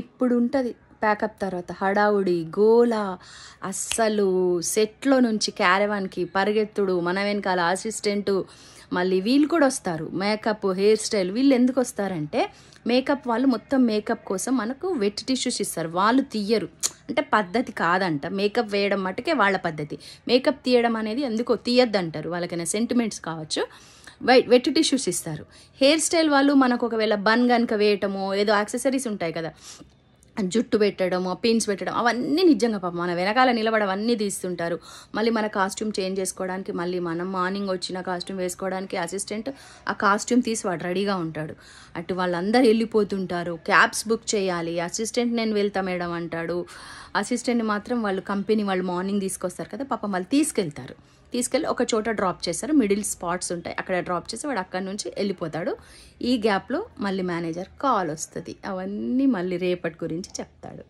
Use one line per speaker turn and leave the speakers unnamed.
ఇప్పుడు ఉంటుంది ప్యాకప్ తర్వాత హడావుడి గోల, అస్సలు సెట్లో నుంచి క్యారవాన్కి పరిగెత్తుడు, మన వెనకాల అసిస్టెంటు, మళ్ళీ వీళ్ళు కూడా వస్తారు మేకప్ హెయిర్ స్టైల్. వీళ్ళు ఎందుకు వస్తారంటే మేకప్ వాళ్ళు మొత్తం మేకప్ కోసం మనకు వెట్ టిష్యూస్ ఇస్తారు, వాళ్ళు తీయరు. అంటే పద్ధతి కాదంట మేకప్ వేయడం మటుకే వాళ్ళ పద్ధతి, మేకప్ తీయడం అనేది ఎందుకో తీయద్దంటారు, వాళ్ళకైనా సెంటిమెంట్స్ కావచ్చు. వెట్ టిష్యూస్ ఇస్తారు. హెయిర్ స్టైల్ వాళ్ళు మనకు ఒకవేళ బన్ కనుక వేయటమో ఏదో యాక్సెసరీస్ ఉంటాయి కదా, జుట్టు పెట్టడం, పిన్స్ పెట్టడం, అవన్నీ నిజంగా పాపం మన వెనకాల నిలబడి అవన్నీ తీస్తుంటారు. మళ్ళీ మన కాస్ట్యూమ్ చేంజ్ చేసుకోవడానికి, మళ్ళీ మనం మార్నింగ్ వచ్చిన కాస్ట్యూమ్ వేసుకోవడానికి అసిస్టెంట్ ఆ కాస్ట్యూమ్ తీసి వాడు రెడీగా ఉంటాడు. అటు వాళ్ళందరూ వెళ్ళిపోతుంటారు, క్యాబ్స్ బుక్ చేయాలి. అసిస్టెంట్ నేను వెళ్తా మేడం అంటాడు. అసిస్టెంట్ని మాత్రం వాళ్ళు కంపెనీ వాళ్ళు మార్నింగ్ తీసుకొస్తారు కదా, పాపం వాళ్ళు తీసుకెళ్ళి ఒక చోట డ్రాప్ చేస్తారు, మిడిల్ స్పాట్స్ ఉంటాయి, అక్కడ డ్రాప్ చేసి వాడు అక్కడి నుంచి వెళ్ళిపోతాడు. ఈ గ్యాప్లో మళ్ళీ మేనేజర్ కాల్ వస్తుంది, అవన్నీ మళ్ళీ రేపటి గురించి చెప్తాడు.